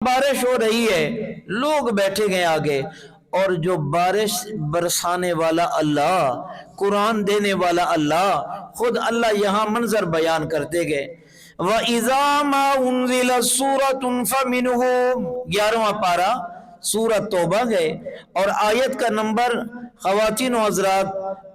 بارش ہو رہی ہے، لوگ بیٹھے گئے آگے، اور جو بارش برسانے والا اللہ، قرآن دینے والا اللہ، خود اللہ یہاں منظر بیان کرتے گئے۔ وَإِذَا مَا أُنزِلَتْ سُورَةٌ فَمِنْهُمْ 11واں پارہ سورۃ توبہ گئے، اور آیت کا نمبر خواتین و حضرات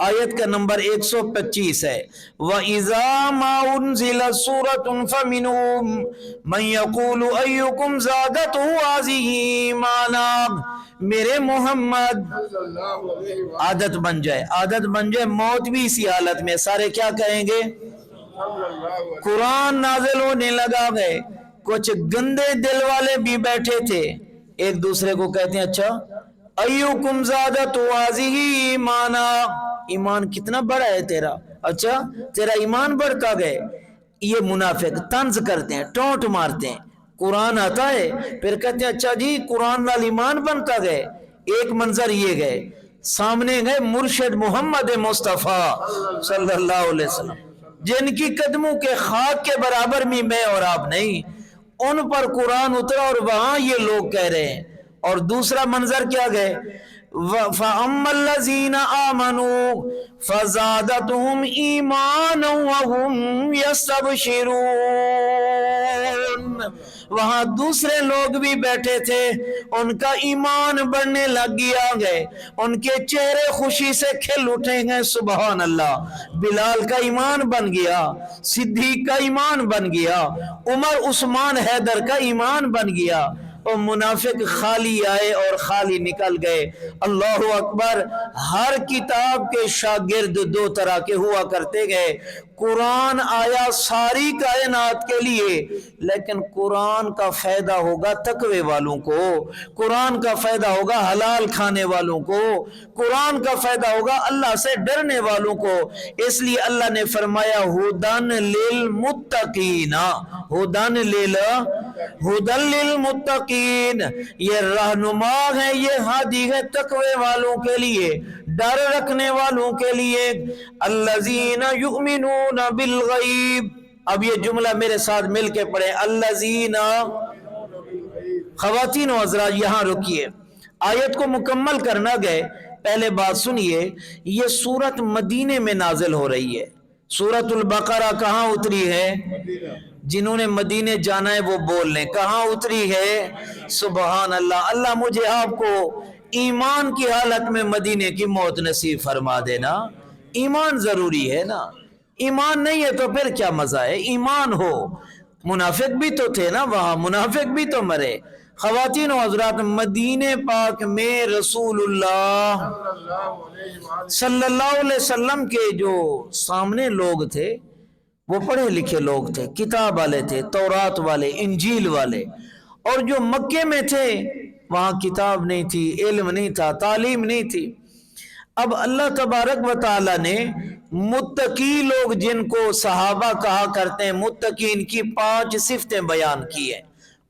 آیت کا نمبر 125 ہے۔ وَإِذَا مَا أُنزِلَتْ سُورَةٌ فَمِنْهُمْ مَنْ يَقُولُ أَيُّكُمْ زَادَتْهُ هَٰذِهِ إِيمَانًا۔ میرے محمد عادت بن جائے موت بھی اسی حالت میں، سارے کیا کہیں گے؟ قرآن نازل ہونے لگا گئے، کچھ گندے دل والے بھی بیٹھے تھے، ایک دوسرے کو کہتے ہیں اچھا ایوکم زادت هذه ایمانا، ایمان کتنا بڑا ہے تیرا، اچھا تیرا ایمان بڑھتا گئے۔ یہ منافق طنز کرتے ہیں، ٹونٹ مارتے ہیں، قرآن آتا ہے پھر کہتے ہیں اچھا جی قرآن نال ایمان بنتا گئے۔ ایک منظر یہ گئے، سامنے گئے مرشد محمد مصطفیٰ صلی اللہ علیہ وسلم، جن کی قدموں کے خاک کے برابر بھی میں اور آپ نہیں، ان پر قرآن اترا اور وہاں یہ لوگ کہہ رہے ہیں۔ اور دوسرا منظر کیا گئے، فَأَمَّا الَّذِينَ آمَنُوا فَزَادَتْهُمْ إِيمَانًا وَهُمْ يَسْتَبْشِرُونَ، وہاں دوسرے لوگ بھی بیٹھے تھے، ان کا ایمان بڑھنے لگ گئے، ان کے چہرے خوشی سے کھل اٹھیں گے، سبحان اللہ۔ بلال کا ایمان بن گیا، صدیق کا ایمان بن گیا، عمر عثمان حیدر کا ایمان بن گیا، اور منافق خالی آئے اور خالی نکل گئے۔ اللہ اکبر۔ ہر کتاب کے شاگرد دو طرح کے ہوا کرتے گئے۔ قرآن آیا ساری کائنات کے لیے، لیکن قرآن کا فائدہ ہوگا تقوی والوں کو، قرآن کا فائدہ ہوگا حلال کھانے والوں کو، قرآن کا فائدہ ہوگا اللہ سے ڈرنے والوں کو۔ اس لیے اللہ نے فرمایا ہدن للمتقین، ہدن للمتقین، یہ رہنما ہے، یہ ہادی ہے تقوی والوں کے لیے، ڈر رکھنے والوں کے لیے۔ الذین یؤمنون بالغیب، اب یہ جملہ میرے ساتھ مل کے پڑھیں، الذین۔ خواتین و حضرات یہاں رکیے، آیت کو مکمل کرنا گئے، پہلے بات سنیے، یہ سورت مدینے میں نازل ہو رہی ہے۔ سورت البقرہ کہاں اتری ہے؟ جنہوں نے مدینے جانا ہے وہ بول لیں کہاں اتری ہے؟ سبحان اللہ۔ اللہ مجھے آپ کو ایمان کی حالت میں مدینے کی موت نصیب فرما دینا۔ ایمان ضروری ہے نا، ایمان نہیں ہے تو پھر کیا مزہ ہے؟ ایمان ہو۔ منافق بھی تو تھے نا وہاں، منافق بھی تو مرے۔ خواتین و حضرات، مدینے پاک میں رسول اللہ صلی اللہ علیہ وسلم کے جو سامنے لوگ تھے وہ پڑھے لکھے لوگ تھے، کتاب والے تھے، تورات والے، انجیل والے، اور جو مکے میں تھے وہاں کتاب نہیں تھی، علم نہیں تھا، تعلیم نہیں تھی۔ اب اللہ تبارک و تعالی نے متقی لوگ جن کو صحابہ کہا کرتے ہیں، متقین کی 5 صفتیں بیان کی ہیں،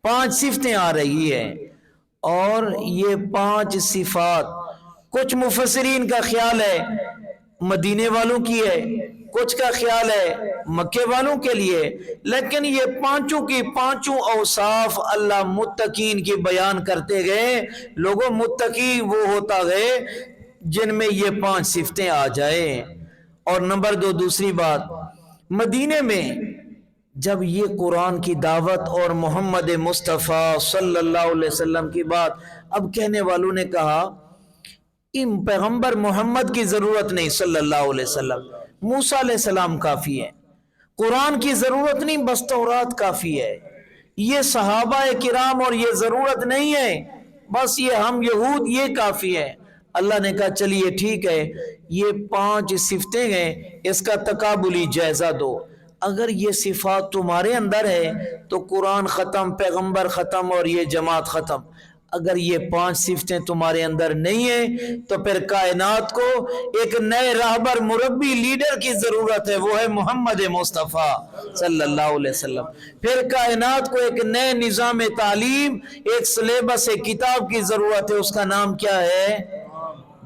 5 صفتیں آ رہی ہیں، اور یہ 5 صفات کچھ مفسرین کا خیال ہے مدینے والوں کی ہے، کچھ کا خیال ہے مکے والوں کے لیے، لیکن یہ 5 کی 5 اوصاف اللہ متقین کی بیان کرتے گئے۔ لوگوں متقی وہ ہوتا گئے جن میں یہ 5 صفتیں آ جائیں۔ اور نمبر 2، دوسری بات، مدینے میں جب یہ قرآن کی دعوت اور محمد مصطفیٰ صلی اللہ علیہ وسلم کی بات، اب کہنے والوں نے کہا ان پیغمبر محمد کی ضرورت نہیں صلی اللہ علیہ وسلم، موسیٰ علیہ السلام کافی ہے، قرآن کی ضرورت نہیں، بس تورات کافی ہے، یہ صحابہ کرام اور یہ ضرورت نہیں ہے، بس یہ ہم یہود یہ کافی ہے۔ اللہ نے کہا چلیے ٹھیک ہے، یہ 5 صفتیں ہیں، اس کا تقابلی جائزہ دو۔ اگر یہ صفات تمہارے اندر ہے تو قرآن ختم، پیغمبر ختم اور یہ جماعت ختم۔ اگر یہ 5 صفتیں تمہارے اندر نہیں ہیں تو پھر کائنات کو ایک نئے راہبر، مربی، لیڈر کی ضرورت ہے، وہ ہے محمد مصطفیٰ صلی اللہ علیہ وسلم۔ پھر کائنات کو ایک نئے نظام تعلیم، ایک سلیبس کتاب کی ضرورت ہے، اس کا نام کیا ہے؟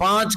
5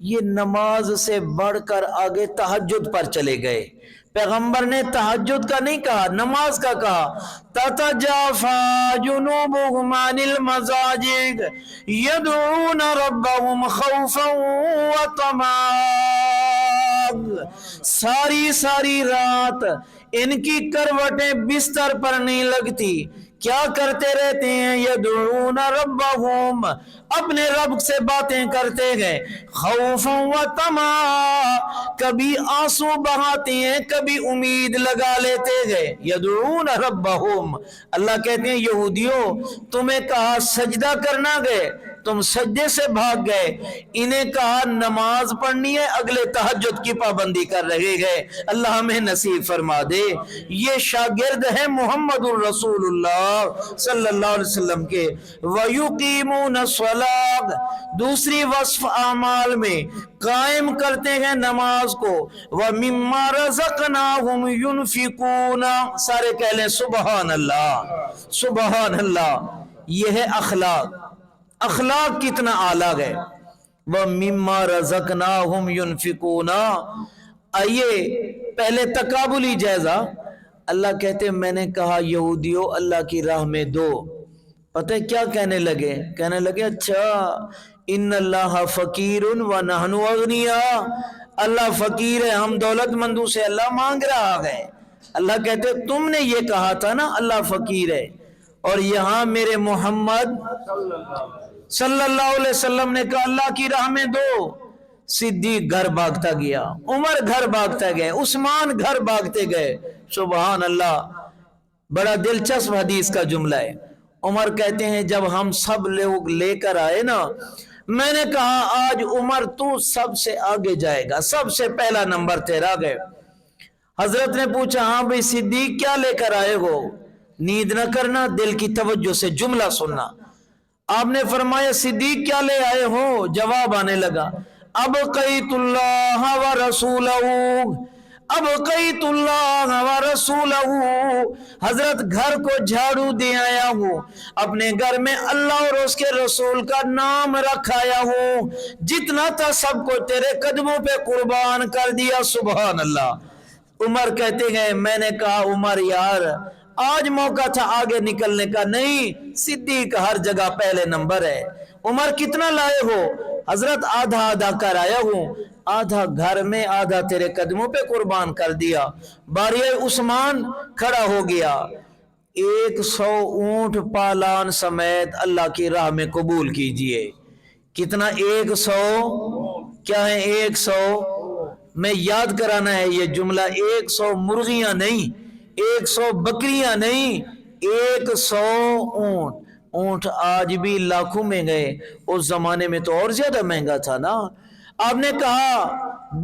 یہ نماز سے بڑھ کر آگے تہجد پر چلے گئے. پیغمبر نے تہجد کا نہیں کہا، نماز کا کہا. تتجافى جنوبهم عن المضاجع يدعون ربهم خوفا وطمعا. ساری رات ان کی کروٹیں بستر پر نہیں لگتی، کیا کرتے رہتے ہیں؟ یدعون ربهم، اپنے رب سے باتیں کرتے گئے. خوفا و طمعا، کبھی آنسو بہاتے ہیں، کبھی امید لگا لیتے گئے. یدعون ربهم، اللہ کہتے ہیں یہودیوں تمہیں کہا سجدہ کرنا، گئے تم سجدے سے بھاگ گئے. انہیں کہا نماز پڑھنی ہے، اگلے تہجد کی پابندی کر رہے گئے. اللہ ہمیں نصیب فرما دے. یہ شاگرد ہیں محمد الرسول اللہ صلی اللہ علیہ وسلم کے. وَيُقِيمُونَ الصَّلَاةَ، دوسری وصف اعمال میں قائم کرتے ہیں نماز کو. وَمِمَّا رَزَقْنَاهُمْ يُنْفِقُونَ، سارے کہہ لیں سبحان اللہ سبحان اللہ. یہ ہے اخلاق. اخلاق کتنا اعلیٰ ہے. وَمِمَّا رَزَقْنَاهُمْ يُنْفِقُونَ. آئیے پہلے تقابلی جائزہ. اللہ کہتے میں نے کہا یہودیوں اللہ کی راہ میں دو. پتہ ہے کیا کہنے لگے اچھا ان اللہ فقیر و نحن اغنیاء، اللہ فقیر ہے ہم دولت مندوں سے اللہ مانگ رہا ہے. اللہ کہتے تم نے یہ کہا تھا نا اللہ فقیر ہے، اور یہاں میرے محمد صلی اللہ علیہ وسلم نے کہا اللہ کی راہ میں دو. صدیق گھر بھاگتا گیا، عمر گھر بھاگتا گئے، عثمان گھر بھاگتے گئے. سبحان اللہ. بڑا دلچسپ حدیث کا جملہ ہے. عمر کہتے ہیں جب ہم سب لوگ لے کر آئے نا، میں نے کہا آج عمر تو سب سے آگے جائے گا، سب سے پہلا نمبر تیرا گئے. حضرت نے پوچھا ہاں بھئی صدیق کیا لے کر آئے ہو؟ نیند نہ کرنا، دل کی توجہ سے جملہ سننا. آپ نے فرمایا صدیق کیا لے آئے ہو؟ جواب آنے لگا ابقیت اللہ و رسولہ، ابقیت اللہ و رسولہ. حضرت گھر کو جھاڑو دے آیا ہوں، اپنے گھر میں اللہ اور اس کے رسول کا نام رکھ آیا ہوں، جتنا تھا سب کو تیرے قدموں پہ قربان کر دیا. سبحان اللہ. عمر کہتے ہیں میں نے کہا عمر یار آج موقع تھا آگے نکلنے کا. نہیں، صدیق ہر جگہ پہلے نمبر ہے. عمر کتنا لائے ہو؟ حضرت آدھا کر آیا ہوں، آدھا گھر میں آدھا تیرے قدموں پہ قربان کر دیا. باری عثمان کھڑا ہو گیا. 100 اونٹ پالان سمیت اللہ کی راہ میں قبول کیجئے. کتنا؟ 100. کیا ہے 100؟ میں یاد کرانا ہے یہ جملہ. 100 مرغیاں نہیں، 100 بکریاں نہیں، 100 اونٹ. اونٹ آج بھی لاکھوں میں گئے، اس زمانے میں تو اور زیادہ مہنگا تھا نا. آپ نے کہا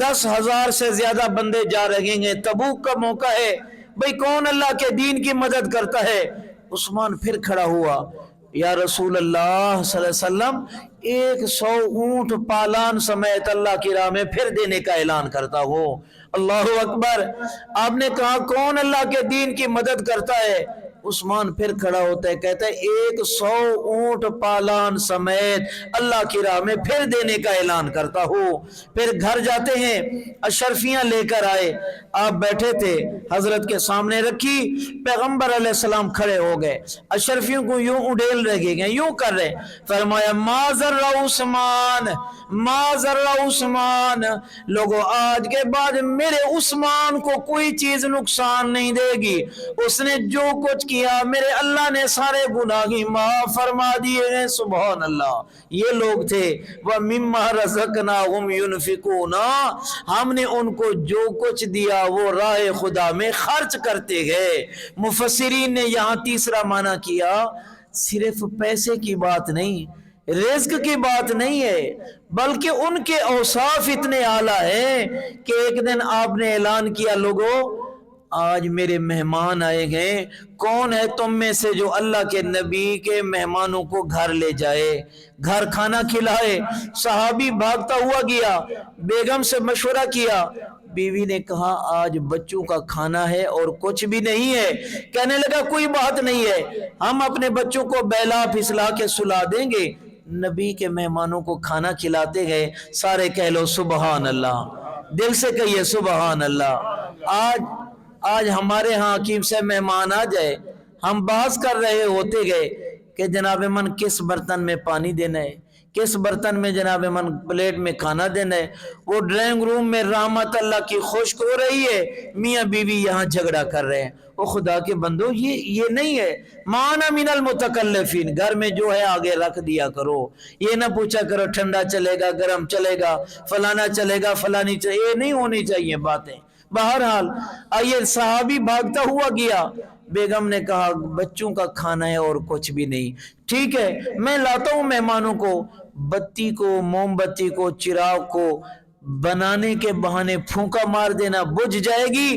10,000 سے زیادہ بندے جا رہے ہیں، تبوک کا موقع ہے، بھئی کون اللہ کے دین کی مدد کرتا ہے؟ عثمان پھر کھڑا ہوا. یا رسول اللہ صلی اللہ علیہ وسلم 100 اونٹ پالان سمیت اللہ کی راہ میں پھر دینے کا اعلان کرتا ہو. اللہ اکبر. آپ نے کہا کون اللہ کے دین کی مدد کرتا ہے؟ عثمان پھر کھڑا ہوتا ہے، کہتا ہے 100 اونٹ پالان سمیت اللہ کی راہ میں پھر دینے کا اعلان کرتا ہو. پھر گھر جاتے ہیں، اشرفیاں لے کر آئے. آپ بیٹھے تھے، حضرت کے سامنے رکھی، پیغمبر علیہ السلام کھڑے ہو گئے، اشرفیوں کو یوں اڈیل رہے گئے، یوں کر رہے. فرمایا ما ضر عثمان، ما ضر عثمان. لوگوں آج کے بعد میرے عثمان کو کوئی چیز نقصان نہیں دے گی. اس نے جو کچھ کیا میرے اللہ نے سارے گناہ معاف فرما دیے ہیں. سبحان اللہ. یہ لوگ تھے وَمِمَّا رَزَقْنَاهُمْ يُنْفِقُونَ، ہم نے ان کو جو کچھ دیا وہ راہ خدا میں خرچ کرتے گئے. مفسرین نے یہاں تیسرا معنی کیا صرف پیسے کی بات نہیں، رزق کی بات نہیں ہے، بلکہ ان کے اوصاف اتنے اعلیٰ ہیں کہ ایک دن آپ نے اعلان کیا لوگوں آج میرے مہمان آئے ہیں، کون ہے تم میں سے جو اللہ کے نبی کے مہمانوں کو گھر لے جائے، گھر کھانا کھلائے؟ صحابی بھاگتا ہوا گیا، بیگم سے مشورہ کیا. بیوی نے کہا آج بچوں کا کھانا ہے اور کچھ بھی نہیں ہے. کہنے لگا کوئی بات نہیں ہے، ہم اپنے بچوں کو بیلا پھسلا کے سلا دیں گے، نبی کے مہمانوں کو کھانا کھلاتے گئے. سارے کہہ لو سبحان اللہ، دل سے کہیے سبحان اللہ. آج ہمارے ہاں حکیم سے مہمان آ جائے، ہم بحث کر رہے ہوتے گئے کہ جناب من کس برتن میں پانی دینا ہے، کس برتن میں جناب من پلیٹ میں کھانا دینا ہے. وہ ڈرائنگ روم میں رحمت اللہ کی خشک ہو رہی ہے، میاں بیوی یہاں جھگڑا کر رہے ہیں. وہ خدا کے بندو یہ نہیں ہے. مانا من المتکلفین، گھر میں جو ہے آگے رکھ دیا کرو. یہ نہ پوچھا کرو ٹھنڈا چلے گا گرم چلے گا فلانا چلے گا فلانی چلے، یہ نہیں ہونی چاہیے باتیں. بہرحال آئیے صحابی بھاگتا ہوا گیا. بیگم نے کہا بچوں کا کھانا ہے اور کچھ بھی نہیں. ٹھیک ہے میں لاتا ہوں مہمانوں کو. بتی کو، موم بتی کو، چراغ کو بنانے کے بہانے پھونکا مار دینا، بجھ جائے گی،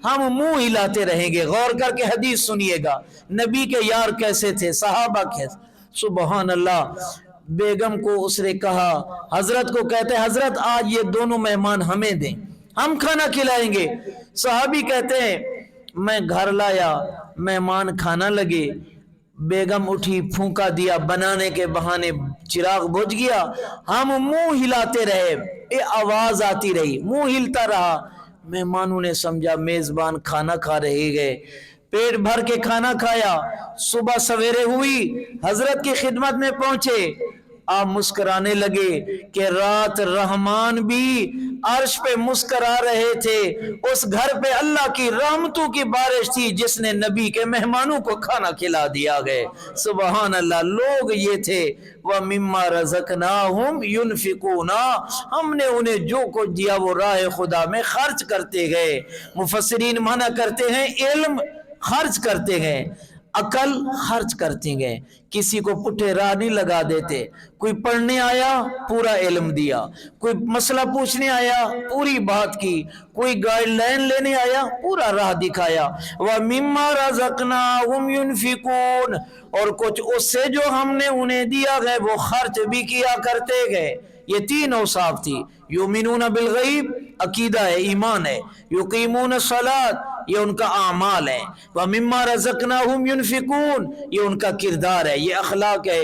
ہم منہ ہلاتے رہیں گے. غور کر کے حدیث سنیے گا، نبی کے یار کیسے تھے، صحابہ کیسے. سبحان اللہ. بیگم کو اس نے کہا، حضرت کو کہتے ہیں حضرت آج یہ دونوں مہمان ہمیں دیں، ہم کھانا کھلائیں گے. صحابی کہتے ہیں میں گھر لایا، مہمان کھانا لگے، بیگم اٹھی پھونکا دیا، بنانے کے بہانے چراغ بجھ گیا، ہم منہ ہلاتے رہے، آواز آتی رہی، منہ ہلتا رہا. مہمانوں نے سمجھا میزبان کھانا کھا رہے گئے، پیٹ بھر کے کھانا کھایا. صبح سویرے ہوئی، حضرت کی خدمت میں پہنچے، آپ مسکرانے لگے کہ رات رحمان بھی عرش پہ مسکرا رہے تھے. اس گھر پہ اللہ کی رحمتوں کی بارش تھی جس نے نبی کے مہمانوں کو کھانا کھلا دیا گئے. سبحان اللہ. لوگ یہ تھے وَمِمَّا رَزَقْنَاهُمْ يُنْفِقُونَ، ہم نے انہیں جو کچھ دیا وہ راہ خدا میں خرچ کرتے گئے. مفسرین معنی کرتے ہیں علم خرچ کرتے گئے، عقل خرچ کرتے گئے، کسی کو پٹھے راہ نہیں لگا دیتے. کوئی پڑھنے آیا پورا علم دیا، کوئی مسئلہ پوچھنے آیا پوری بات کی، کوئی گائیڈ لائن لینے آیا پورا راہ دکھایا. وَمِمَّا رَزَقْنَاهُمْ يُنْفِقُونَ، اور کچھ اس سے جو ہم نے انہیں دیا گئے وہ خرچ بھی کیا کرتے گئے. یہ تین اوصاف تھی. یؤمنون بالغیب عقیدہ ہے، ایمان ہے. یقیمون الصلاۃ یہ ان کا اعمال ہے. وَمِمَّا رَزَقْنَاهُمْ يُنْفِقُونَ یہ ان کا کردار ہے، یہ اخلاق ہے.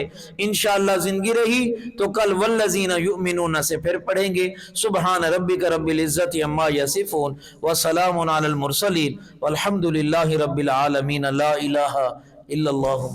انشاءاللہ زندگی رہی تو کل والذین یؤمنون سے پھر پڑھیں گے. سبحان ربک رب العزت عما یصفون وسلام علی المرسلین والحمد للہ رب العالمین. لا الہ الا اللہ.